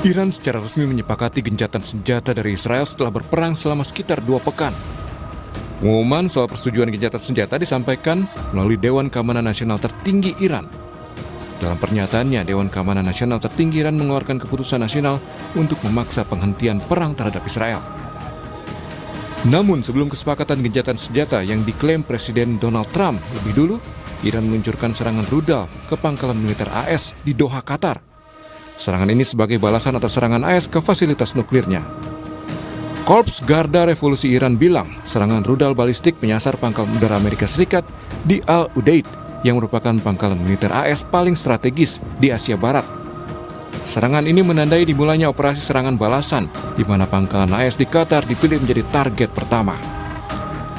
Iran secara resmi menyepakati gencatan senjata dari Israel setelah berperang selama sekitar 2 pekan. Pengumuman soal persetujuan gencatan senjata disampaikan melalui Dewan Keamanan Nasional tertinggi Iran. Dalam pernyataannya, Dewan Keamanan Nasional tertinggi Iran mengeluarkan keputusan nasional untuk memaksa penghentian perang terhadap Israel. Namun sebelum kesepakatan gencatan senjata yang diklaim Presiden Donald Trump lebih dulu, Iran meluncurkan serangan rudal ke pangkalan militer AS di Doha, Qatar. Serangan ini sebagai balasan atas serangan AS ke fasilitas nuklirnya. Korps Garda Revolusi Iran bilang serangan rudal balistik menyasar pangkalan udara Amerika Serikat di Al-Udeid yang merupakan pangkalan militer AS paling strategis di Asia Barat. Serangan ini menandai dimulainya operasi serangan balasan di mana pangkalan AS di Qatar dipilih menjadi target pertama.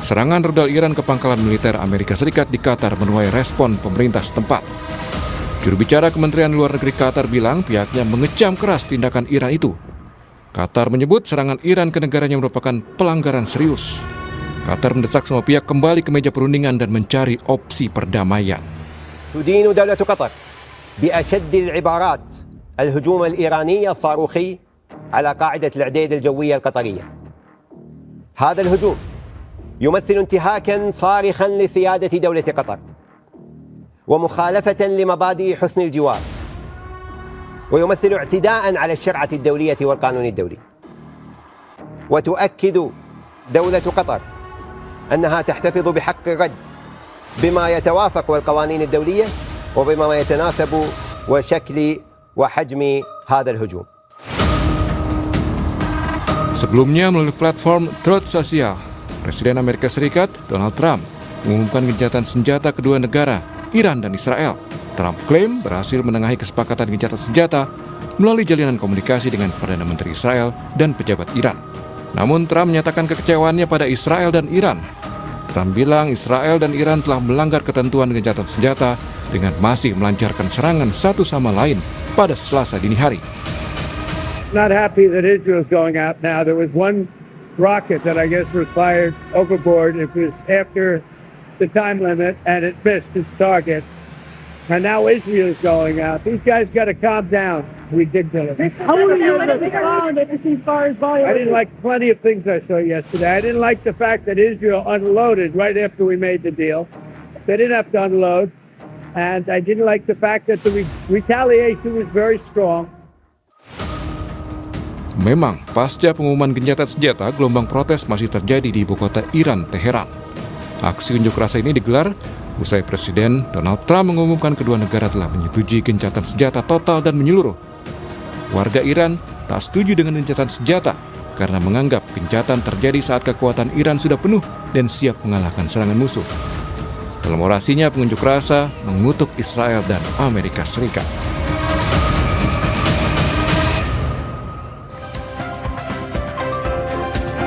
Serangan rudal Iran ke pangkalan militer Amerika Serikat di Qatar menuai respon pemerintah setempat. Juru bicara Kementerian Luar Negeri Qatar bilang pihaknya mengecam keras tindakan Iran itu. Qatar menyebut serangan Iran ke negaranya merupakan pelanggaran serius. Qatar mendesak semua pihak kembali ke meja perundingan dan mencari opsi perdamaian. تدين دولة قطر بأشد العبارات الهجوم الإيراني الصاروخي على قاعدة العديد الجوية القطرية. هذا الهجوم يمثل انتهاكا صارخا لسيادة دولة قطر ومخالفة لمبادئ حسن الجوار ويمثل اعتداء على الشرعة الدولية والقانون الدولي. وتؤكد دولة قطر أنها تحتفظ بحق الرد بما يتوافق والقوانين الدولية وبما يتناسب وشكل وحجم هذا الهجوم. Sebelumnya melalui platform Truth Social, Presiden Amerika Serikat Donald Trump mengumumkan gencatan senjata kedua negara, Iran dan Israel. Trump klaim berhasil menengahi kesepakatan gencatan senjata melalui jalinan komunikasi dengan Perdana Menteri Israel dan pejabat Iran. Namun Trump menyatakan kekecewaannya pada Israel dan Iran. Trump bilang Israel dan Iran telah melanggar ketentuan gencatan senjata dengan masih melancarkan serangan satu sama lain pada Selasa dini hari. Not happy that Israel's going out now. There was one rocket that I guess was fired overboard. It was after the time limit and it missed its target. And now Israel's going out. These guys got to calm down. Ridiculous. How will you respond if this far as I didn't like plenty of things I saw yesterday. I didn't like the fact that Israel unloaded right after we made the deal. They didn't have to unload. And I didn't like the fact that the retaliation was very strong. Memang, pasca pengumuman gencatan senjata, gelombang protes masih terjadi di ibu kota Iran, Teheran. Aksi unjuk rasa ini digelar usai Presiden Donald Trump mengumumkan kedua negara telah menyetujui gencatan senjata total dan menyeluruh. Warga Iran tak setuju dengan gencatan senjata karena menganggap gencatan terjadi saat kekuatan Iran sudah penuh dan siap mengalahkan serangan musuh. Dalam orasinya, pengunjuk rasa mengutuk Israel dan Amerika Serikat.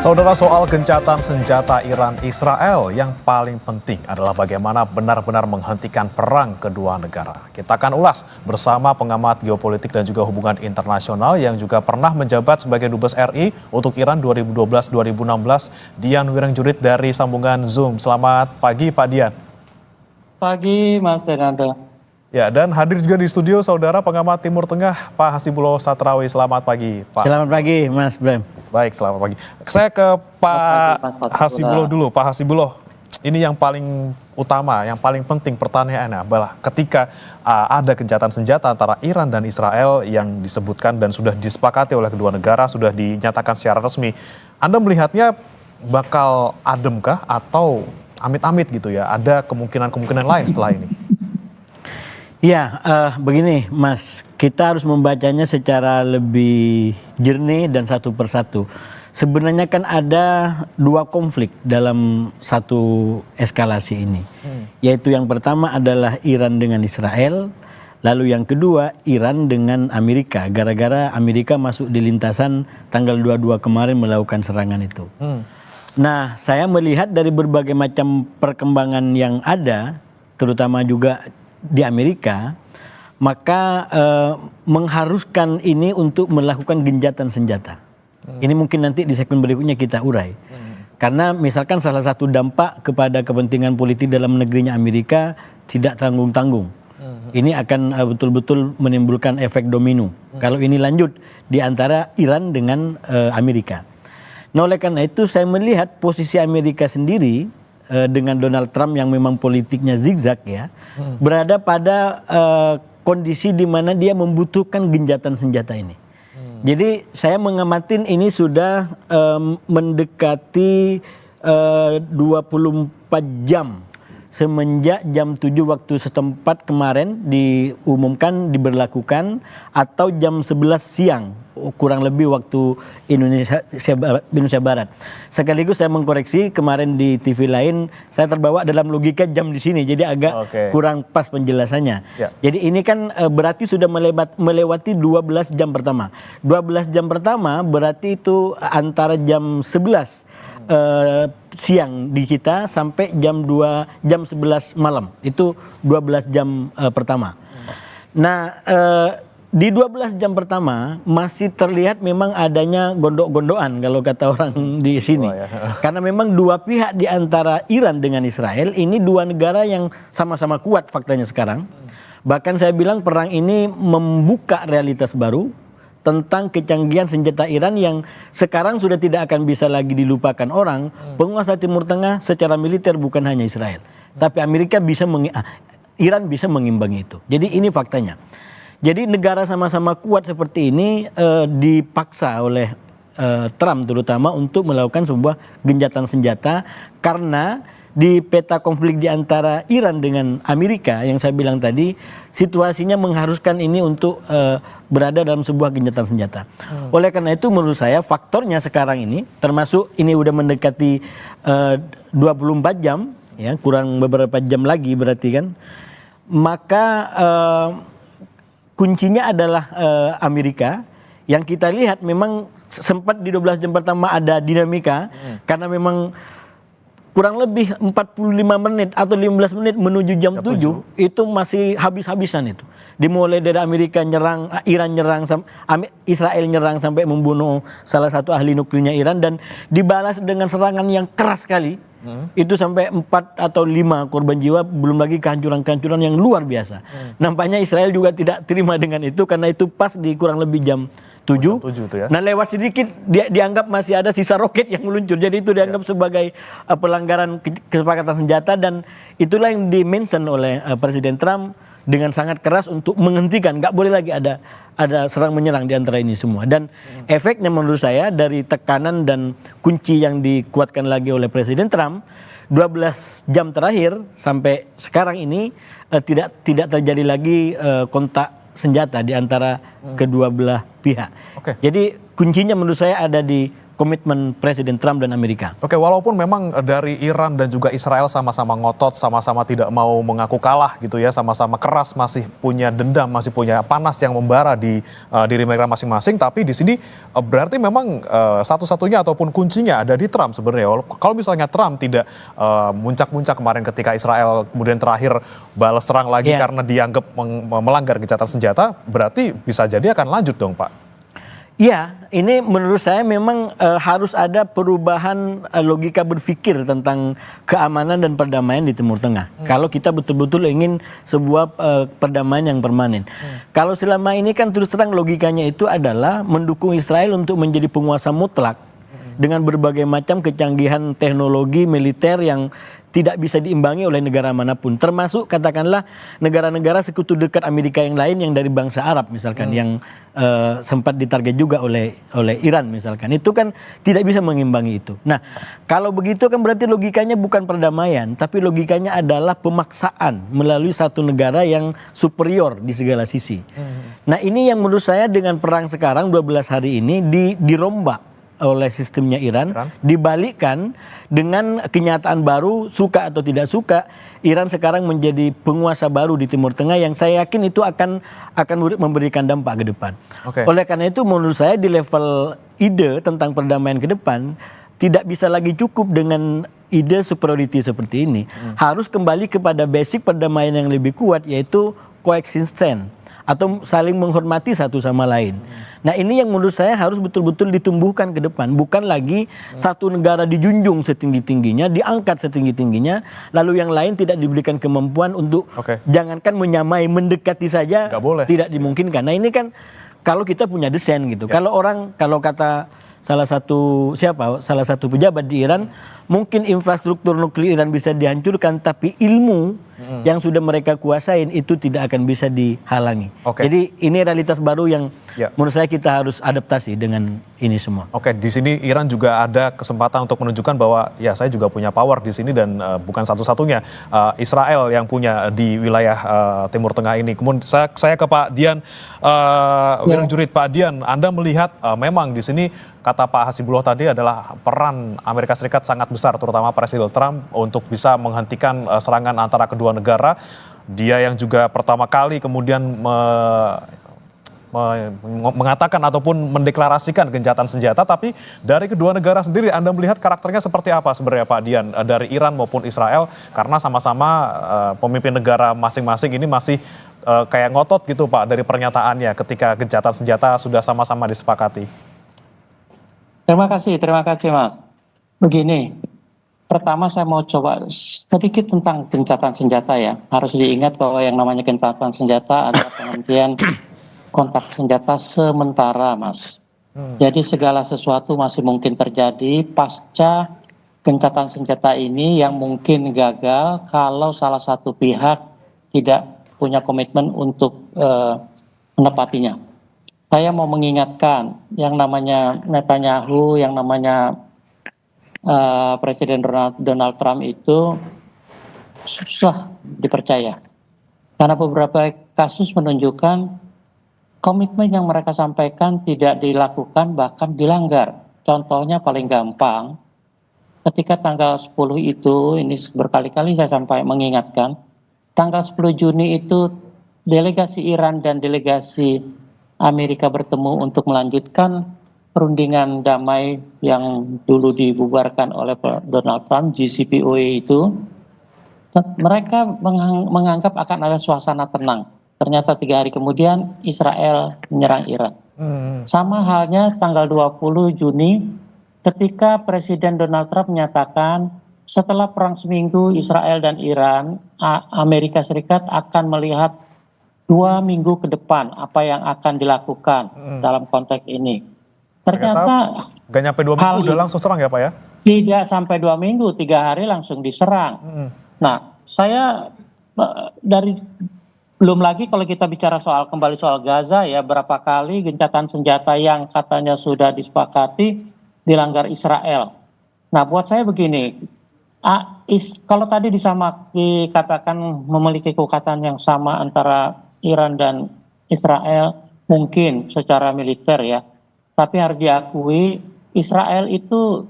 Saudara, soal gencatan senjata Iran-Israel yang paling penting adalah bagaimana benar-benar menghentikan perang kedua negara. Kita akan ulas bersama pengamat geopolitik dan juga hubungan internasional yang juga pernah menjabat sebagai Dubes RI untuk Iran 2012-2016, Dian Wirengjurit dari sambungan Zoom. Selamat pagi Pak Dian. Pagi Mas Fernando. Ya, dan hadir juga di studio saudara pengamat Timur Tengah Pak Hasibullah Satrawi. Selamat pagi Pak. Selamat pagi Mas Bram. Baik, selamat pagi. Saya ke Pak Hasibullah dulu. Pak Hasibullah, ini yang paling utama, yang paling penting pertanyaannya adalah ketika ada gencatan senjata antara Iran dan Israel yang disebutkan dan sudah disepakati oleh kedua negara, sudah dinyatakan secara resmi, Anda melihatnya bakal ademkah atau amit-amit gitu ya? Ada kemungkinan-kemungkinan lain setelah ini? Ya, begini Mas, kita harus membacanya secara lebih jernih dan satu persatu. Sebenarnya kan ada dua konflik dalam satu eskalasi ini. Yaitu yang pertama adalah Iran dengan Israel, lalu yang kedua Iran dengan Amerika. Gara-gara Amerika masuk di lintasan tanggal 22 kemarin melakukan serangan itu. Nah, saya melihat dari berbagai macam perkembangan yang ada, terutama juga di Amerika, maka mengharuskan ini untuk melakukan gencatan senjata. Ini mungkin nanti di segmen berikutnya kita urai. Karena misalkan salah satu dampak kepada kepentingan politik dalam negerinya Amerika tidak tanggung-tanggung. Ini akan betul-betul menimbulkan efek domino. Kalau ini lanjut di antara Iran dengan Amerika. Nah, oleh karena itu saya melihat posisi Amerika sendiri dengan Donald Trump yang memang politiknya zigzag ya, berada pada kondisi di mana dia membutuhkan genjatan senjata ini. Jadi saya mengamatin ini sudah mendekati 24 jam semenjak jam 7 waktu setempat kemarin diumumkan diberlakukan, atau jam 11 siang kurang lebih waktu Indonesia Barat. Sekaligus saya mengkoreksi kemarin di TV lain saya terbawa dalam logika jam di sini, jadi agak kurang pas penjelasannya. Jadi ini kan berarti sudah melewati 12 jam pertama. 12 jam pertama berarti itu antara jam 11 siang di kita sampai jam 11 malam. Itu 12 jam pertama. Nah, di 12 jam pertama masih terlihat memang adanya gondok-gondokan kalau kata orang di sini. Karena memang dua pihak di antara Iran dengan Israel ini dua negara yang sama-sama kuat faktanya sekarang. Bahkan saya bilang perang ini membuka realitas baru tentang kecanggihan senjata Iran yang sekarang sudah tidak akan bisa lagi dilupakan orang. Penguasa Timur Tengah secara militer bukan hanya Israel, tapi Amerika Iran bisa mengimbangi itu. Jadi ini faktanya. Jadi negara sama-sama kuat seperti ini dipaksa oleh Trump terutama untuk melakukan sebuah genjatan senjata, karena di peta konflik di antara Iran dengan Amerika yang saya bilang tadi, situasinya mengharuskan ini untuk berada dalam sebuah genjatan senjata. Oleh karena itu menurut saya faktornya sekarang ini, termasuk ini udah mendekati 24 jam, ya kurang beberapa jam lagi berarti kan, maka kuncinya adalah Amerika. Yang kita lihat memang sempat di 12 jam pertama ada dinamika, karena memang kurang lebih 45 menit atau 15 menit menuju jam 7 itu masih habis-habisan itu. Dimulai dari Amerika nyerang, Iran nyerang, Israel nyerang sampai membunuh salah satu ahli nuklirnya Iran, dan dibalas dengan serangan yang keras sekali. Itu sampai 4 atau 5 korban jiwa, belum lagi kehancuran-kehancuran yang luar biasa. Nampaknya Israel juga tidak terima dengan itu, karena itu pas di kurang lebih jam 7. Nah lewat sedikit dianggap masih ada sisa roket yang meluncur. Jadi itu dianggap sebagai pelanggaran kesepakatan senjata, dan itulah yang dimention oleh Presiden Trump dengan sangat keras untuk menghentikan. Nggak boleh lagi ada serang menyerang di antara ini semua. Dan efeknya menurut saya dari tekanan dan kunci yang dikuatkan lagi oleh Presiden Trump, 12 jam terakhir sampai sekarang ini tidak terjadi lagi kontak senjata di antara kedua belah pihak. Jadi kuncinya menurut saya ada di komitmen Presiden Trump dan Amerika. Walaupun memang dari Iran dan juga Israel sama-sama ngotot, sama-sama tidak mau mengaku kalah gitu ya, sama-sama keras, masih punya dendam, masih punya panas yang membara di diri mereka masing-masing, tapi di sini berarti memang satu-satunya ataupun kuncinya ada di Trump sebenarnya. Kalau misalnya Trump tidak muncak-muncak kemarin ketika Israel kemudian terakhir balas serang lagi karena dianggap melanggar gencatan senjata, berarti bisa jadi akan lanjut dong, Pak. Iya, ini menurut saya memang harus ada perubahan logika berpikir tentang keamanan dan perdamaian di Timur Tengah. Kalau kita betul-betul ingin sebuah perdamaian yang permanen. Kalau selama ini kan terus terang logikanya itu adalah mendukung Israel untuk menjadi penguasa mutlak dengan berbagai macam kecanggihan teknologi militer yang tidak bisa diimbangi oleh negara manapun, termasuk katakanlah negara-negara sekutu dekat Amerika yang lain yang dari bangsa Arab misalkan, yang sempat ditarget juga oleh Iran misalkan, itu kan tidak bisa mengimbangi itu. Nah kalau begitu kan berarti logikanya bukan perdamaian, tapi logikanya adalah pemaksaan melalui satu negara yang superior di segala sisi. Nah ini yang menurut saya dengan perang sekarang 12 hari ini dirombak oleh sistemnya Iran, dibalikkan dengan kenyataan baru, suka atau tidak suka, Iran sekarang menjadi penguasa baru di Timur Tengah yang saya yakin itu akan memberikan dampak ke depan. Oleh karena itu menurut saya di level ide tentang perdamaian ke depan tidak bisa lagi cukup dengan ide superiority seperti ini. Harus kembali kepada basic perdamaian yang lebih kuat, yaitu coexistence atau saling menghormati satu sama lain. Nah ini yang menurut saya harus betul-betul ditumbuhkan ke depan, bukan lagi satu negara dijunjung setinggi-tingginya, diangkat setinggi-tingginya, lalu yang lain tidak diberikan kemampuan untuk jangankan menyamai, mendekati saja tidak dimungkinkan. Nah ini kan kalau kita punya desain gitu, kalau kata salah satu pejabat di Iran, mungkin infrastruktur nuklir Iran bisa dihancurkan, tapi ilmu yang sudah mereka kuasain itu tidak akan bisa dihalangi. Jadi ini realitas baru yang menurut saya kita harus adaptasi dengan ini semua. Di sini Iran juga ada kesempatan untuk menunjukkan bahwa ya saya juga punya power di sini dan bukan satu-satunya Israel yang punya di wilayah Timur Tengah ini. Kemudian saya ke Pak Dian Wirangjurit. Pak Dian, Anda melihat memang di sini kata Pak Hasibullah tadi adalah peran Amerika Serikat sangat besar, terutama Presiden Trump untuk bisa menghentikan serangan antara kedua negara. Dia yang juga pertama kali kemudian mengatakan ataupun mendeklarasikan gencatan senjata, tapi dari kedua negara sendiri Anda melihat karakternya seperti apa sebenarnya Pak Dian, dari Iran maupun Israel, karena sama-sama pemimpin negara masing-masing ini masih kayak ngotot gitu Pak dari pernyataannya ketika gencatan senjata sudah sama-sama disepakati. Terima kasih Mas. Begini, pertama saya mau coba sedikit tentang gencatan senjata ya. Harus diingat bahwa yang namanya gencatan senjata adalah penghentian kontak senjata sementara, Mas. Jadi segala sesuatu masih mungkin terjadi pasca gencatan senjata ini yang mungkin gagal kalau salah satu pihak tidak punya komitmen untuk menepatinya. Saya mau mengingatkan yang namanya Netanyahu, yang namanya Presiden Donald Trump itu susah dipercaya. Karena beberapa kasus menunjukkan komitmen yang mereka sampaikan tidak dilakukan, bahkan dilanggar. Contohnya paling gampang, ketika tanggal 10 itu, ini berkali-kali saya sampai mengingatkan, tanggal 10 Juni itu delegasi Iran dan delegasi Amerika bertemu untuk melanjutkan perundingan damai yang dulu dibubarkan oleh Donald Trump, JCPOA itu. Mereka menganggap akan ada suasana tenang. Ternyata 3 hari kemudian Israel menyerang Iran. Sama halnya tanggal 20 Juni ketika Presiden Donald Trump menyatakan setelah perang seminggu Israel dan Iran, Amerika Serikat akan melihat 2 minggu ke depan apa yang akan dilakukan dalam konteks ini. Ternyata gak nyampe 2 minggu udah langsung serang ya Pak ya? Tidak sampai 2 minggu, 3 hari langsung diserang. Nah, saya belum lagi kalau kita bicara kembali soal Gaza ya, berapa kali gencatan senjata yang katanya sudah disepakati dilanggar Israel. Nah, buat saya begini, kalau tadi dikatakan memiliki kekuatan yang sama antara Iran dan Israel, mungkin secara militer ya, tapi harus diakui Israel itu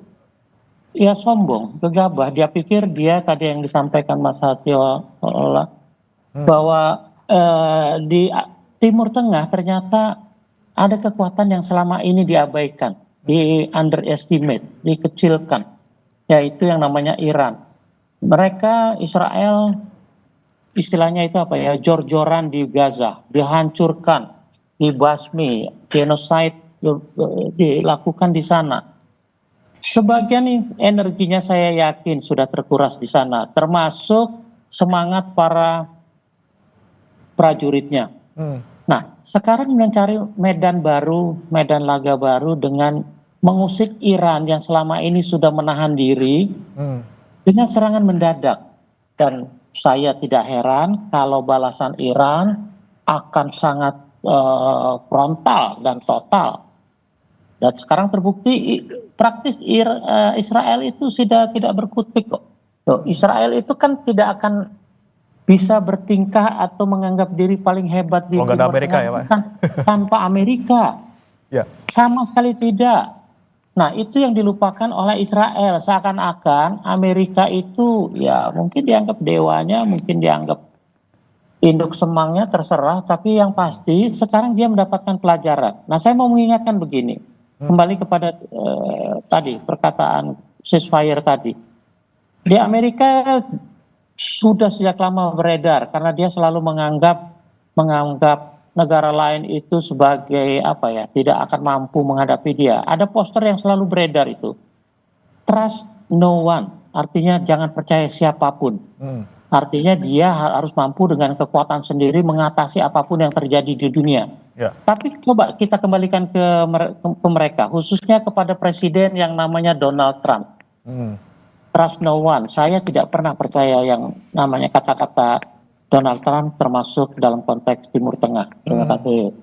ya sombong, gegabah. Dia pikir dia tadi yang disampaikan Mas Hatio bahwa di Timur Tengah ternyata ada kekuatan yang selama ini diabaikan, di underestimate, dikecilkan, yaitu yang namanya Iran. Mereka Israel istilahnya itu apa ya, jor-joran di Gaza, dihancurkan, dibasmi, genocide dilakukan di sana. Sebagian energinya saya yakin sudah terkuras di sana, termasuk semangat para prajuritnya. Nah, sekarang mencari medan baru, medan laga baru dengan mengusik Iran yang selama ini sudah menahan diri dengan serangan mendadak. Dan saya tidak heran kalau balasan Iran akan sangat frontal dan total. Dan sekarang terbukti praktis Israel itu sudah tidak berkutik kok. Israel itu kan tidak akan bisa bertingkah atau menganggap diri paling hebat di Timur Amerika Tengah ya Pak? tanpa Amerika. Sama sekali tidak. Nah, itu yang dilupakan oleh Israel, seakan-akan Amerika itu ya mungkin dianggap dewanya, mungkin dianggap induk semangnya, terserah, tapi yang pasti sekarang dia mendapatkan pelajaran. Nah, saya mau mengingatkan begini, kembali kepada tadi perkataan ceasefire tadi. Di Amerika sudah sejak lama beredar karena dia selalu menganggap negara lain itu sebagai apa ya, tidak akan mampu menghadapi dia. Ada poster yang selalu beredar itu. Trust no one, artinya jangan percaya siapapun. Artinya dia harus mampu dengan kekuatan sendiri mengatasi apapun yang terjadi di dunia. Ya. Tapi coba kita kembalikan ke mereka, khususnya kepada presiden yang namanya Donald Trump. Trust no one, saya tidak pernah percaya yang namanya kata-kata Donald Trump termasuk dalam konteks Timur Tengah. Terima kasih.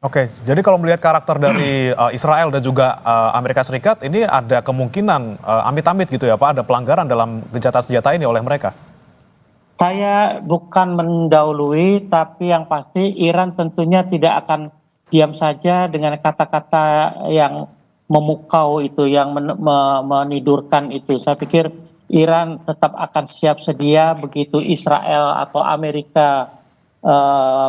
Oke, jadi kalau melihat karakter dari Israel dan juga Amerika Serikat, ini ada kemungkinan amit-amit gitu ya Pak, ada pelanggaran dalam gencatan senjata ini oleh mereka? Saya bukan mendahului, tapi yang pasti Iran tentunya tidak akan diam saja dengan kata-kata yang memukau itu, yang menidurkan itu. Saya pikir Iran tetap akan siap sedia begitu Israel atau Amerika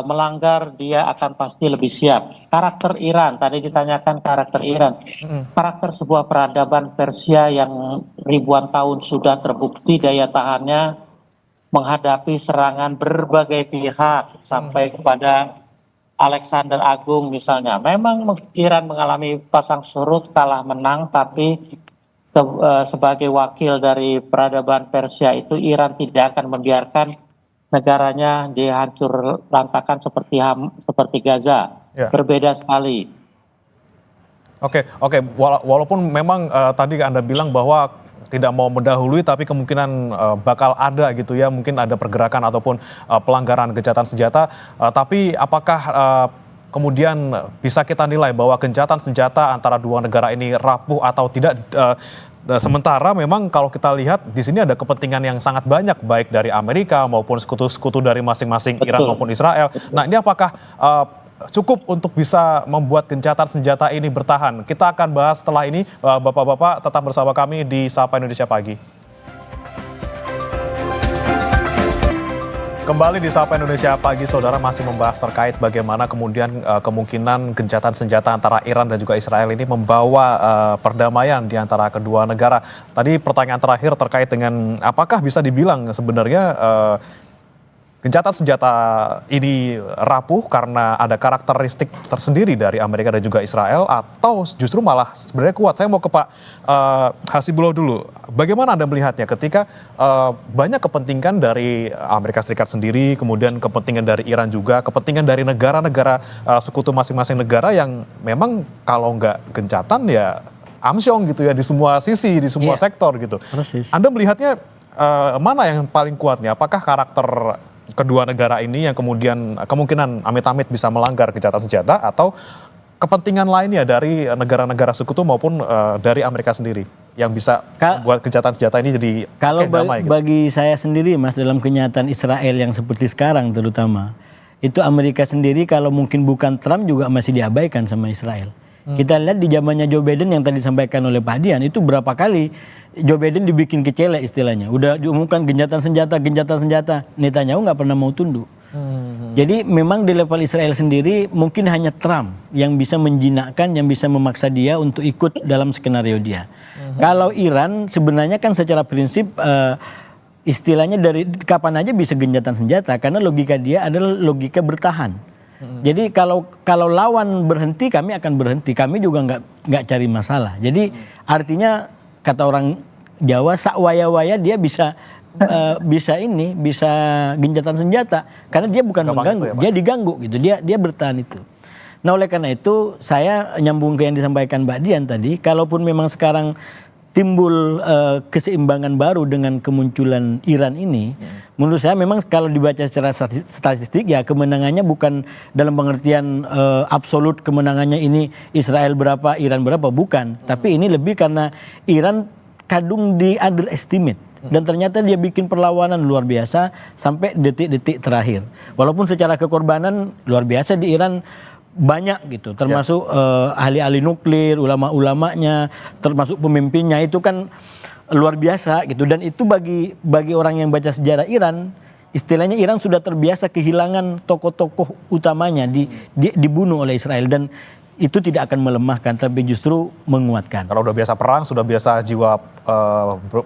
melanggar, dia akan pasti lebih siap. Karakter Iran, tadi ditanyakan karakter Iran. Karakter sebuah peradaban Persia yang ribuan tahun sudah terbukti daya tahannya menghadapi serangan berbagai pihak sampai kepada Alexander Agung misalnya. Memang Iran mengalami pasang surut, kalah menang, tapi sebagai wakil dari peradaban Persia itu Iran tidak akan membiarkan negaranya dihancur lantakan seperti Gaza. Ya. Berbeda sekali. Oke. Walaupun memang tadi Anda bilang bahwa tidak mau mendahului, tapi kemungkinan bakal ada gitu ya, mungkin ada pergerakan ataupun pelanggaran gencatan senjata. Tapi apakah kemudian bisa kita nilai bahwa gencatan senjata antara dua negara ini rapuh atau tidak? Sementara memang kalau kita lihat di sini ada kepentingan yang sangat banyak baik dari Amerika maupun sekutu-sekutu dari masing-masing Iran maupun Israel. Nah, ini apakah cukup untuk bisa membuat gencatan senjata ini bertahan? Kita akan bahas setelah ini. Bapak-bapak tetap bersama kami di Sapa Indonesia Pagi. Kembali di Sapa Indonesia Pagi, saudara, masih membahas terkait bagaimana kemudian kemungkinan gencatan senjata antara Iran dan juga Israel ini membawa perdamaian di antara kedua negara. Tadi pertanyaan terakhir terkait dengan apakah bisa dibilang sebenarnya gencatan senjata ini rapuh karena ada karakteristik tersendiri dari Amerika dan juga Israel, atau justru malah sebenarnya kuat? Saya mau ke Pak Hasibullah dulu. Bagaimana Anda melihatnya ketika banyak kepentingan dari Amerika Serikat sendiri, kemudian kepentingan dari Iran juga, kepentingan dari negara-negara sekutu masing-masing negara yang memang kalau nggak gencatan ya amsyong gitu ya di semua sisi, di semua sektor gitu. Persis. Anda melihatnya mana yang paling kuatnya? Apakah karakter kedua negara ini yang kemudian kemungkinan amit-amit bisa melanggar gencatan senjata, atau kepentingan lainnya dari negara-negara sekutu maupun dari Amerika sendiri yang bisa membuat gencatan senjata ini jadi kalau damai gitu? Bagi saya sendiri, Mas, dalam kenyataan Israel yang seperti sekarang terutama, itu Amerika sendiri kalau mungkin bukan Trump juga masih diabaikan sama Israel. Kita lihat di zamannya Joe Biden yang tadi disampaikan oleh Pak Dian, itu berapa kali Joe Biden dibikin kecele istilahnya. Udah diumumkan gencatan senjata. Netanyahu nggak pernah mau tunduk. Jadi memang di level Israel sendiri mungkin hanya Trump yang bisa menjinakkan, yang bisa memaksa dia untuk ikut dalam skenario dia. Kalau Iran sebenarnya kan secara prinsip istilahnya dari kapan aja bisa gencatan senjata, karena logika dia adalah logika bertahan. Jadi kalau lawan berhenti, kami akan berhenti. Kami juga nggak cari masalah. Jadi artinya kata orang Jawa, sak waya-waya dia bisa gencatan senjata, karena dia bukan mengganggu, ya, dia diganggu gitu. Dia bertahan itu. Nah, oleh karena itu saya nyambung ke yang disampaikan Mbak Dian tadi, kalaupun memang sekarang timbul keseimbangan baru dengan kemunculan Iran ini, menurut saya memang kalau dibaca secara statistik ya kemenangannya bukan dalam pengertian absolut kemenangannya ini Israel berapa, Iran berapa, bukan. Tapi ini lebih karena Iran kadung di underestimate. Dan ternyata dia bikin perlawanan luar biasa sampai detik-detik terakhir. Walaupun secara kekorbanan luar biasa di Iran banyak gitu, termasuk ahli-ahli nuklir, ulama-ulamanya, termasuk pemimpinnya itu kan luar biasa gitu. Dan itu bagi orang yang baca sejarah Iran, istilahnya Iran sudah terbiasa kehilangan tokoh-tokoh utamanya dibunuh oleh Israel. Dan itu tidak akan melemahkan, tapi justru menguatkan. Kalau udah biasa perang, sudah biasa jiwa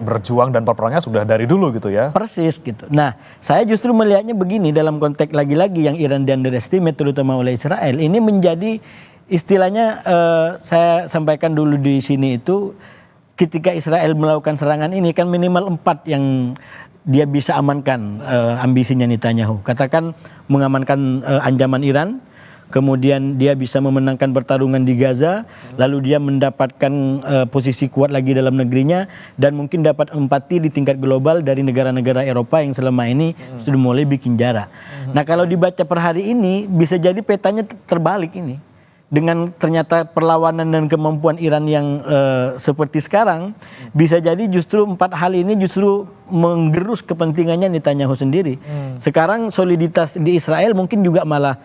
berjuang dan berperangnya sudah dari dulu gitu ya. Persis gitu. Nah, saya justru melihatnya begini dalam konteks lagi-lagi yang Iran di underestimate terutama oleh Israel. Ini menjadi istilahnya saya sampaikan dulu di sini itu ketika Israel melakukan serangan ini kan minimal 4 yang dia bisa amankan ambisinya Netanyahu. Katakan mengamankan ancaman Iran, kemudian dia bisa memenangkan pertarungan di Gaza, lalu dia mendapatkan posisi kuat lagi dalam negerinya, dan mungkin dapat empati di tingkat global dari negara-negara Eropa yang selama ini sudah mulai bikin jarak. Nah, kalau dibaca per hari ini, bisa jadi petanya terbalik ini. Dengan ternyata perlawanan dan kemampuan Iran yang seperti sekarang, bisa jadi justru 4 hal ini justru menggerus kepentingannya Netanyahu sendiri. Sekarang soliditas di Israel mungkin juga malah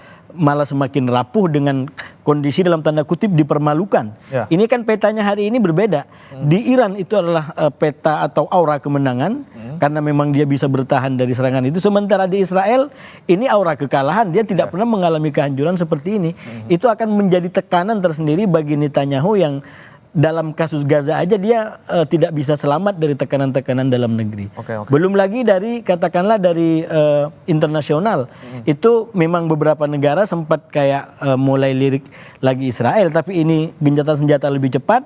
semakin rapuh dengan kondisi dalam tanda kutip dipermalukan. Ya. Ini kan petanya hari ini berbeda. Di Iran itu adalah peta atau aura kemenangan karena memang dia bisa bertahan dari serangan itu. Sementara di Israel ini aura kekalahan. Dia tidak pernah mengalami kehancuran seperti ini. Itu akan menjadi tekanan tersendiri bagi Netanyahu yang dalam kasus Gaza aja dia tidak bisa selamat dari tekanan-tekanan dalam negeri. Oke. Belum lagi dari katakanlah dari internasional. Itu memang beberapa negara sempat kayak mulai lirik lagi Israel, tapi ini gencatan senjata lebih cepat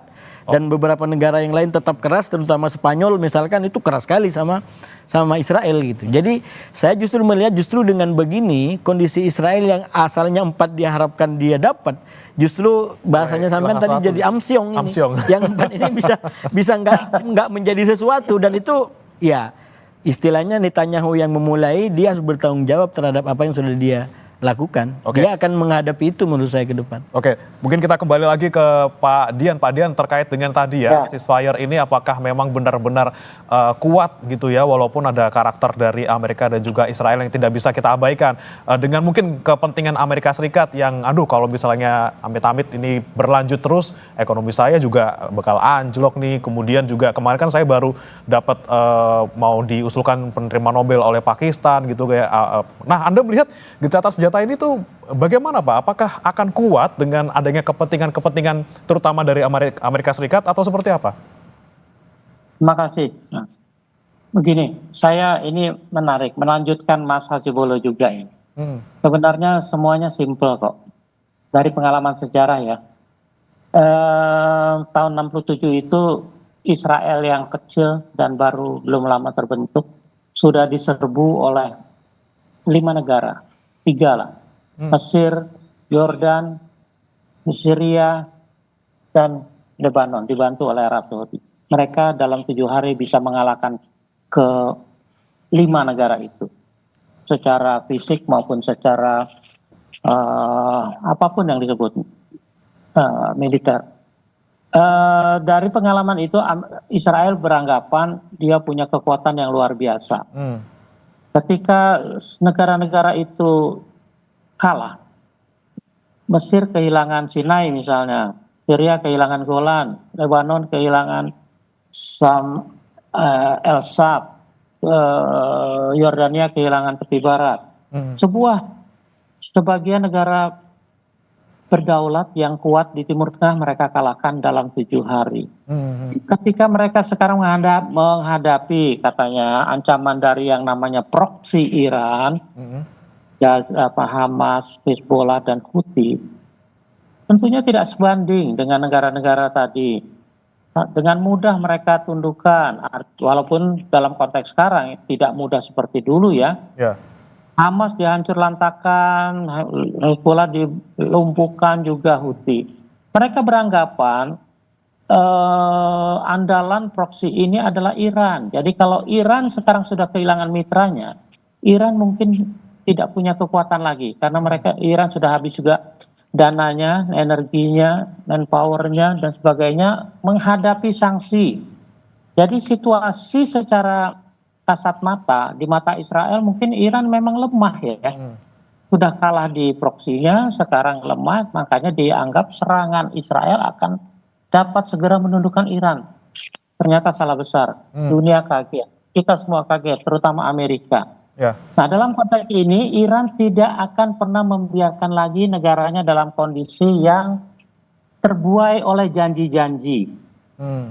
dan beberapa negara yang lain tetap keras, terutama Spanyol misalkan itu keras sekali sama Israel gitu. Jadi saya justru melihat justru dengan begini kondisi Israel yang asalnya 4 diharapkan dia dapat, justru bahasanya sampean tadi jadi amsyong ini. Yang 4 ini bisa nggak menjadi sesuatu, dan itu ya istilahnya Netanyahu yang memulai, dia harus bertanggung jawab terhadap apa yang sudah dia lakukan. Dia akan menghadapi itu menurut saya ke depan. Oke, mungkin kita kembali lagi ke Pak Dian. Pak Dian, terkait dengan tadi ya, ceasefire ini apakah memang benar-benar kuat gitu ya, walaupun ada karakter dari Amerika dan juga Israel yang tidak bisa kita abaikan. Dengan mungkin kepentingan Amerika Serikat yang kalau misalnya amit-amit ini berlanjut terus, ekonomi saya juga bakal anjlok nih. Kemudian juga kemarin kan saya baru dapat mau diusulkan penerima Nobel oleh Pakistan gitu kayak. Nah, Anda melihat gencatan senjata ini tuh bagaimana Pak? Apakah akan kuat dengan adanya kepentingan-kepentingan terutama dari Amerika Serikat atau seperti apa? Terima kasih. Begini, saya ini menarik, melanjutkan Mas Hasibullah juga ini. Sebenarnya semuanya simpel kok. Dari pengalaman sejarah ya. Tahun 67 itu Israel yang kecil dan baru belum lama terbentuk sudah diserbu oleh 5 negara. 3 lah, Mesir, Yordan, Syria, dan Lebanon, dibantu oleh Arab Saudi. Mereka dalam 7 hari bisa mengalahkan ke 5 negara itu, secara fisik maupun secara apapun yang disebut militer. Dari pengalaman itu Israel beranggapan dia punya kekuatan yang luar biasa. Ketika negara-negara itu kalah, Mesir kehilangan Sinai misalnya, Syria kehilangan Golan, Lebanon kehilangan El Sab, Yordania kehilangan tepi barat. Sebagian negara berdaulat yang kuat di Timur Tengah mereka kalahkan dalam 7 hari. Ketika mereka sekarang menghadapi katanya ancaman dari yang namanya proksi Iran, Hamas, Hezbollah, dan Houthi, tentunya tidak sebanding dengan negara-negara tadi. Dengan mudah mereka tundukkan, walaupun dalam konteks sekarang tidak mudah seperti dulu ya. Hamas dihancur lantakan, Hezbollah dilumpuhkan juga Houthi. Mereka beranggapan andalan proksi ini adalah Iran. Jadi kalau Iran sekarang sudah kehilangan mitranya, Iran mungkin tidak punya kekuatan lagi karena Iran sudah habis juga dananya, energinya, manpowernya dan sebagainya menghadapi sanksi. Jadi situasi secara kasat mata, di mata Israel mungkin Iran memang lemah ya. Sudah kalah di proksinya, sekarang lemah, makanya dianggap serangan Israel akan dapat segera menundukkan Iran. Ternyata salah besar, dunia kaget, kita semua kaget, terutama Amerika. Nah dalam konteks ini Iran tidak akan pernah membiarkan lagi negaranya dalam kondisi yang terbuai oleh janji-janji.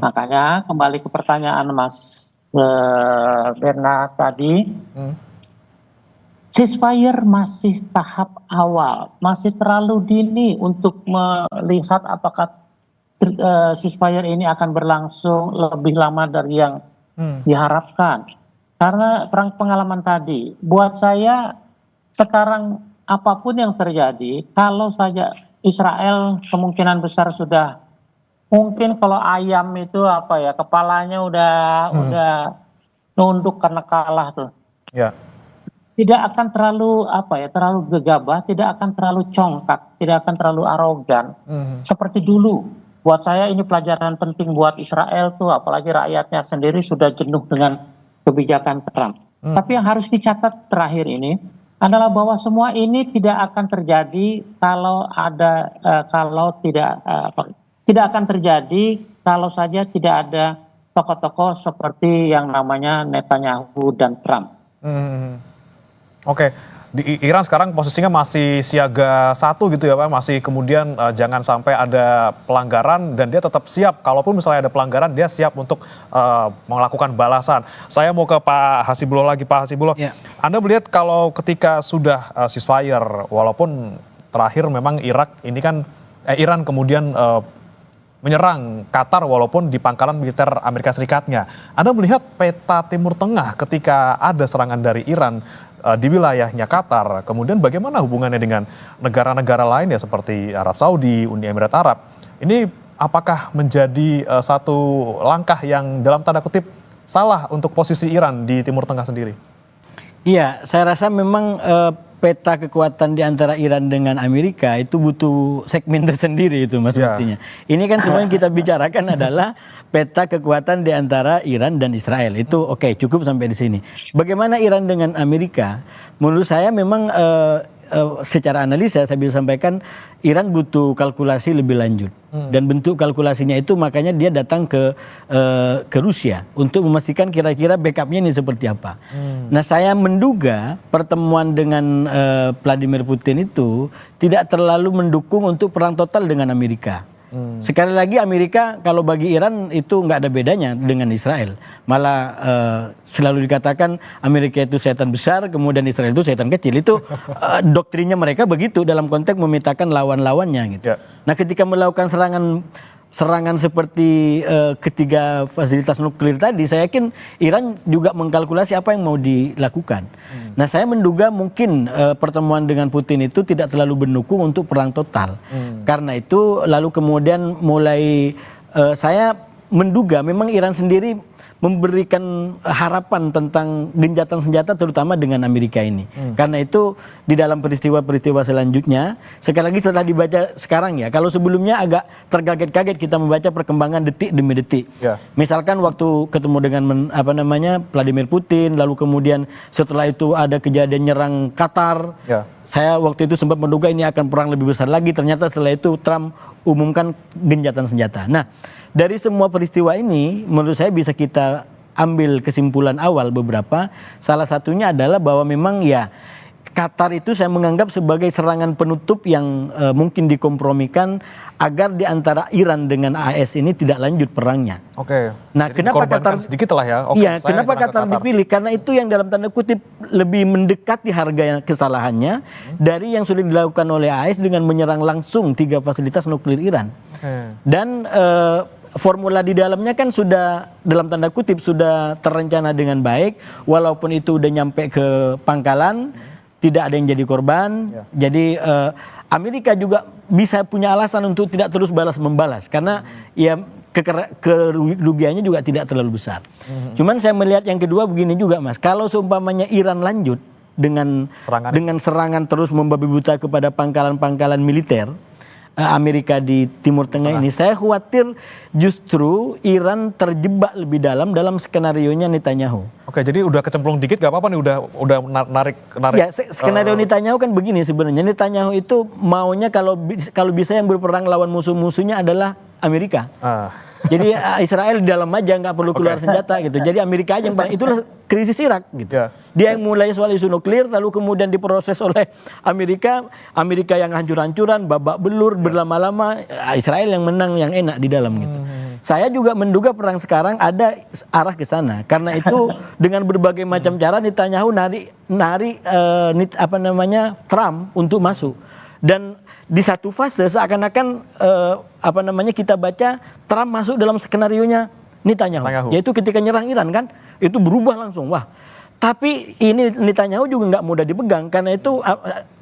Makanya kembali ke pertanyaan Mas Bernard tadi, ceasefire masih tahap awal, masih terlalu dini untuk melihat apakah ceasefire ini akan berlangsung lebih lama dari yang diharapkan. Karena perang pengalaman tadi, buat saya sekarang apapun yang terjadi, kalau saja Israel kemungkinan besar sudah, mungkin kalau ayam itu apa ya, kepalanya udah nunduk karena kalah tuh. Ya. Tidak akan terlalu terlalu gegabah, tidak akan terlalu congkak, tidak akan terlalu arogan seperti dulu. Buat saya ini pelajaran penting buat Israel tuh, apalagi rakyatnya sendiri sudah jenuh dengan kebijakan Trump. Tapi yang harus dicatat terakhir ini adalah bahwa semua ini tidak akan terjadi tidak akan terjadi kalau saja tidak ada tokoh-tokoh seperti yang namanya Netanyahu dan Trump. Oke, di Iran sekarang posisinya masih siaga 1 gitu ya Pak, masih kemudian jangan sampai ada pelanggaran dan dia tetap siap, kalaupun misalnya ada pelanggaran dia siap untuk melakukan balasan. Saya mau ke Pak Hasibullah lagi, Pak Hasibullah. Ya. Anda melihat kalau ketika sudah ceasefire, walaupun terakhir memang Iran kemudian menyerang Qatar walaupun di pangkalan militer Amerika Serikatnya. Anda melihat peta Timur Tengah ketika ada serangan dari Iran di wilayahnya Qatar, kemudian bagaimana hubungannya dengan negara-negara lain ya seperti Arab Saudi, Uni Emirat Arab. Ini apakah menjadi satu langkah yang dalam tanda kutip salah untuk posisi Iran di Timur Tengah sendiri? Iya, saya rasa memang peta kekuatan di antara Iran dengan Amerika itu butuh segmen tersendiri itu Mas Buktinya. Ini kan semua yang kita bicarakan adalah peta kekuatan di antara Iran dan Israel. Itu oke, cukup sampai di sini. Bagaimana Iran dengan Amerika? Menurut saya memang secara analisa saya bisa sampaikan Iran butuh kalkulasi lebih lanjut. Dan bentuk kalkulasinya itu makanya dia datang ke Rusia untuk memastikan kira-kira backupnya ini seperti apa. Nah saya menduga pertemuan dengan Vladimir Putin itu tidak terlalu mendukung untuk perang total dengan Amerika. Sekali lagi Amerika kalau bagi Iran itu nggak ada bedanya dengan Israel. Malah selalu dikatakan Amerika itu setan besar, kemudian Israel itu setan kecil. Itu doktrinnya mereka begitu dalam konteks memetakan lawan-lawannya gitu. Nah ketika melakukan serangan seperti ketiga fasilitas nuklir tadi, saya yakin Iran juga mengkalkulasi apa yang mau dilakukan. Nah saya menduga mungkin pertemuan dengan Putin itu tidak terlalu mendukung untuk perang total. Karena itu lalu kemudian mulai saya menduga memang Iran sendiri memberikan harapan tentang gencatan senjata terutama dengan Amerika ini. Karena itu di dalam peristiwa-peristiwa selanjutnya, sekali lagi setelah dibaca sekarang ya, kalau sebelumnya agak terkaget-kaget kita membaca perkembangan detik demi detik. Misalkan waktu ketemu dengan Vladimir Putin, lalu kemudian setelah itu ada kejadian nyerang Qatar. Saya waktu itu sempat menduga ini akan perang lebih besar lagi, ternyata setelah itu Trump umumkan gencatan senjata. Nah, dari semua peristiwa ini menurut saya bisa kita ambil kesimpulan awal beberapa. Salah satunya adalah bahwa memang ya Qatar itu saya menganggap sebagai serangan penutup yang mungkin dikompromikan agar di antara Iran dengan AS ini tidak lanjut perangnya. Oke. Nah, kenapa Qatar sedikit lah ya? Iya, kenapa Qatar dipilih? Karena itu yang dalam tanda kutip lebih mendekati harga kesalahannya dari yang sudah dilakukan oleh AS dengan menyerang langsung 3 fasilitas nuklir Iran. Dan formula di dalamnya kan sudah dalam tanda kutip sudah terencana dengan baik, walaupun itu udah nyampe ke pangkalan, tidak ada yang jadi korban. Jadi Amerika juga bisa punya alasan untuk tidak terus balas-membalas karena ya kerugiannya juga tidak terlalu besar. Cuman saya melihat yang kedua begini juga Mas, kalau seumpamanya Iran lanjut dengan serangan terus membabi buta kepada pangkalan-pangkalan militer Amerika di Timur Tengah ini, saya khawatir justru Iran terjebak lebih dalam skenario-nya Netanyahu. Oke, jadi udah kecemplung dikit gak apa-apa nih, udah narik. Ya, skenario Netanyahu kan begini sebenarnya. Netanyahu itu maunya kalau bisa yang berperang lawan musuh-musuhnya adalah Amerika. Jadi Israel di dalam aja nggak perlu keluar senjata gitu. Jadi Amerika aja yang perang. Itulah krisis Irak gitu. Ya. Dia yang mulai soal isu nuklir, lalu kemudian diproses oleh Amerika yang hancur-hancuran, babak belur, berlama-lama, Israel yang menang, yang enak di dalam gitu. Saya juga menduga perang sekarang ada arah ke sana. Karena itu dengan berbagai macam cara Netanyahu narik Trump untuk masuk. Dan di satu fase seakan-akan kita baca Trump masuk dalam skenarionya Netanyahu. Yaitu ketika nyerang Iran kan, itu berubah langsung. Wah, tapi ini Netanyahu juga nggak mudah dipegang, karena itu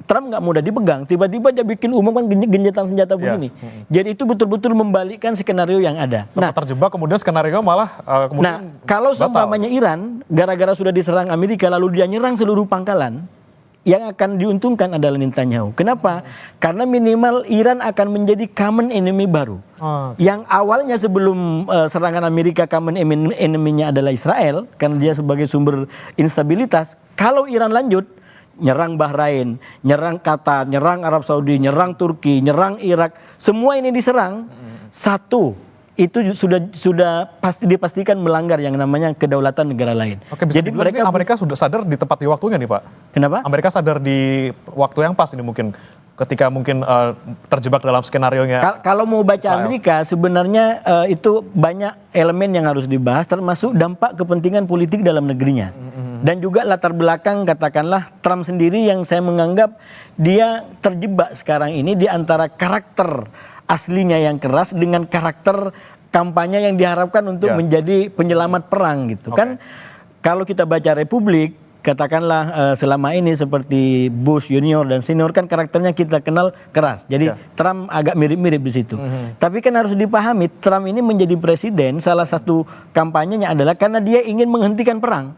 Trump nggak mudah dipegang. Tiba-tiba dia bikin umum kan gencatan senjata begini. Jadi itu betul-betul membalikkan skenario yang ada. Sempat terjebak, kemudian skenario malah kemudian kalau seumpamanya Iran gara-gara sudah diserang Amerika lalu dia nyerang seluruh pangkalan, yang akan diuntungkan adalah Netanyahu. Kenapa? Karena minimal Iran akan menjadi common enemy baru. Yang awalnya sebelum serangan Amerika common enemy-nya adalah Israel, karena dia sebagai sumber instabilitas. Kalau Iran lanjut, nyerang Bahrain, nyerang Qatar, nyerang Arab Saudi, nyerang Turki, nyerang Irak, semua ini diserang. Satu, itu sudah pasti dipastikan melanggar yang namanya kedaulatan negara lain. Oke, jadi Amerika sudah sadar di tepat di waktunya nih Pak. Kenapa? Amerika sadar di waktu yang pas ini mungkin ketika mungkin terjebak dalam skenarionya. Kalau mau baca Israel. Amerika sebenarnya itu banyak elemen yang harus dibahas, termasuk dampak kepentingan politik dalam negerinya. Dan juga latar belakang katakanlah Trump sendiri yang saya menganggap dia terjebak sekarang ini di antara karakter aslinya yang keras dengan karakter kampanye yang diharapkan untuk menjadi penyelamat perang gitu. Kan kalau kita baca Republik, katakanlah selama ini seperti Bush junior dan senior kan karakternya kita kenal keras. Jadi Trump agak mirip-mirip di situ. Tapi kan harus dipahami Trump ini menjadi presiden, salah satu kampanyenya adalah karena dia ingin menghentikan perang.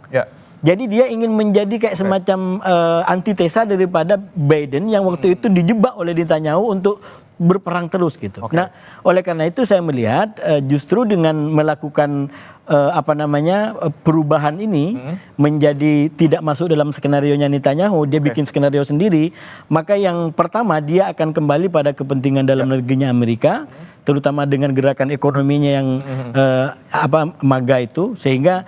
Jadi dia ingin menjadi kayak semacam antitesa daripada Biden yang waktu itu dijebak oleh Netanyahu untuk berperang terus gitu. Nah, oleh karena itu saya melihat justru dengan melakukan perubahan ini menjadi tidak masuk dalam skenarionya Netanyahu, dia bikin skenario sendiri, maka yang pertama dia akan kembali pada kepentingan dalam negerinya Amerika, terutama dengan gerakan ekonominya yang MAGA itu, sehingga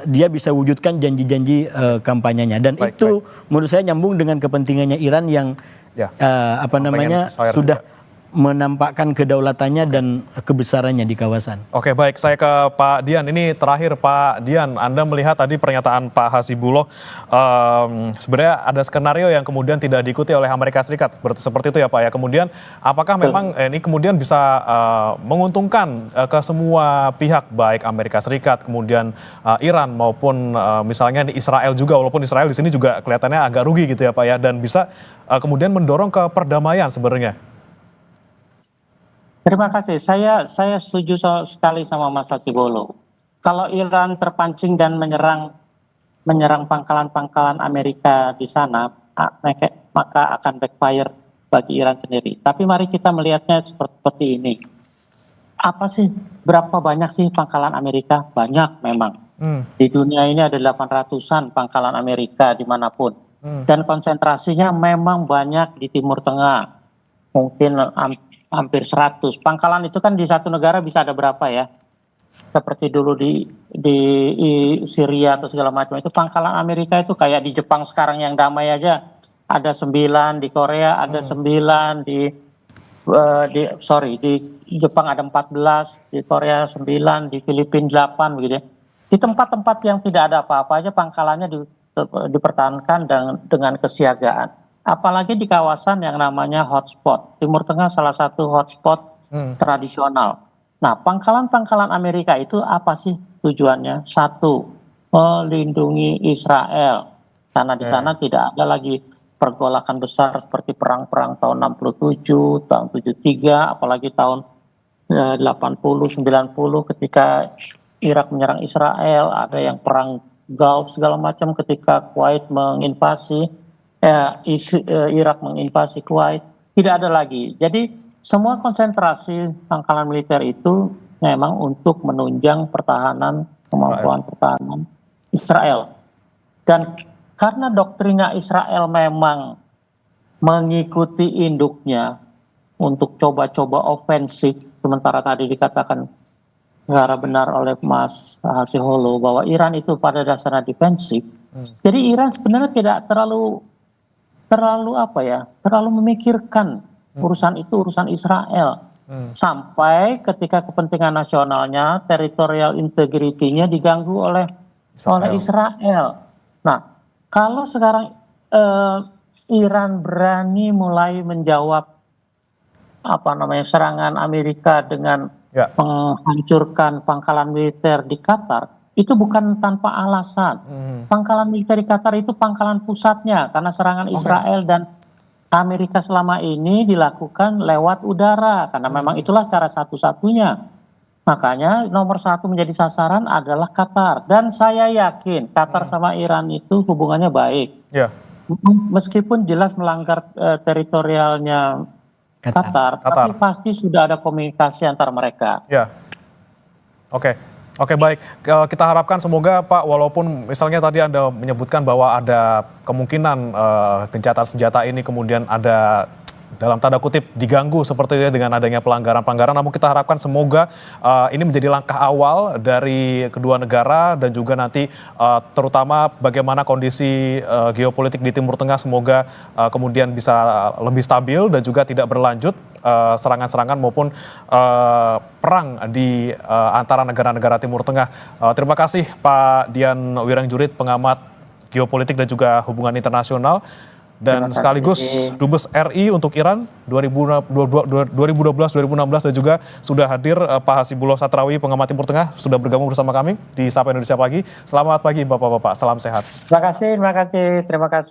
dia bisa wujudkan janji-janji kampanyenya, dan itu menurut saya nyambung dengan kepentingannya Iran yang sudah menampakkan kedaulatannya dan kebesarannya di kawasan. Oke, baik, saya ke Pak Dian. Ini terakhir Pak Dian, Anda melihat tadi pernyataan Pak Hasibullah, sebenarnya ada skenario yang kemudian tidak diikuti oleh Amerika Serikat, seperti itu ya Pak ya. Kemudian apakah memang ini kemudian bisa menguntungkan ke semua pihak, baik Amerika Serikat, kemudian Iran maupun misalnya di Israel juga, walaupun Israel di sini juga kelihatannya agak rugi gitu ya Pak ya, dan bisa kemudian mendorong ke perdamaian sebenarnya. Terima kasih. Saya setuju sekali sama Mas Hasibullah. Kalau Iran terpancing dan menyerang pangkalan-pangkalan Amerika di sana, maka akan backfire bagi Iran sendiri. Tapi mari kita melihatnya seperti ini. Apa sih, berapa banyak sih pangkalan Amerika? Banyak memang. Di dunia ini ada 800-an pangkalan Amerika dimanapun. Dan konsentrasinya memang banyak di Timur Tengah. Mungkin hampir 100. Pangkalan itu kan di satu negara bisa ada berapa ya? Seperti dulu di Syria atau segala macam. Itu pangkalan Amerika itu kayak di Jepang sekarang yang damai aja. Ada 9, di Korea ada 9, di Jepang ada 14, di Korea 9, di Filipina 8 begitu ya. Di tempat-tempat yang tidak ada apa-apa aja pangkalannya dipertahankan dengan kesiagaan. Apalagi di kawasan yang namanya hotspot. Timur Tengah salah satu hotspot tradisional. Nah, pangkalan-pangkalan Amerika itu apa sih tujuannya? Satu, melindungi Israel. Karena di sana tidak ada lagi pergolakan besar seperti perang-perang tahun 67, tahun 73, apalagi tahun 80, 90 ketika Irak menyerang Israel, ada yang perang Gulf segala macam ketika Kuwait menginvasi. Irak menginvasi Kuwait, tidak ada lagi. Jadi semua konsentrasi pangkalan militer itu memang untuk menunjang kemampuan pertahanan Israel. Dan karena doktrina Israel memang mengikuti induknya untuk coba-coba ofensif, sementara tadi dikatakan negara benar oleh Mas Hasiholo bahwa Iran itu pada dasarnya defensif. Jadi Iran sebenarnya tidak terlalu memikirkan urusan itu, urusan Israel. Sampai ketika kepentingan nasionalnya, territorial integrity-nya diganggu oleh Israel. Nah, kalau sekarang Iran berani mulai menjawab serangan Amerika dengan menghancurkan pangkalan militer di Qatar, itu bukan tanpa alasan. Pangkalan militer di Qatar itu pangkalan pusatnya karena serangan Israel dan Amerika selama ini dilakukan lewat udara karena memang itulah cara satu-satunya. Makanya nomor satu menjadi sasaran adalah Qatar, dan saya yakin Qatar sama Iran itu hubungannya baik. Meskipun jelas melanggar teritorialnya Qatar, tapi pasti sudah ada komunikasi antar mereka. Ya, oke, baik. Kita harapkan semoga Pak, walaupun misalnya tadi Anda menyebutkan bahwa ada kemungkinan gencatan senjata ini kemudian ada dalam tanda kutip diganggu seperti itu dengan adanya pelanggaran-pelanggaran, namun kita harapkan semoga ini menjadi langkah awal dari kedua negara dan juga nanti terutama bagaimana kondisi geopolitik di Timur Tengah semoga kemudian bisa lebih stabil dan juga tidak berlanjut serangan-serangan maupun perang di antara negara-negara Timur Tengah. Terima kasih Pak Dian Wirangjurit, pengamat geopolitik dan juga hubungan internasional, dan sekaligus Dubes RI untuk Iran 2012-2016, dan juga sudah hadir Pak Hasibullah Satrawi, pengamat Timur Tengah, sudah bergabung bersama kami di Sapa Indonesia Pagi. Selamat pagi Bapak-bapak, salam sehat. Terima kasih.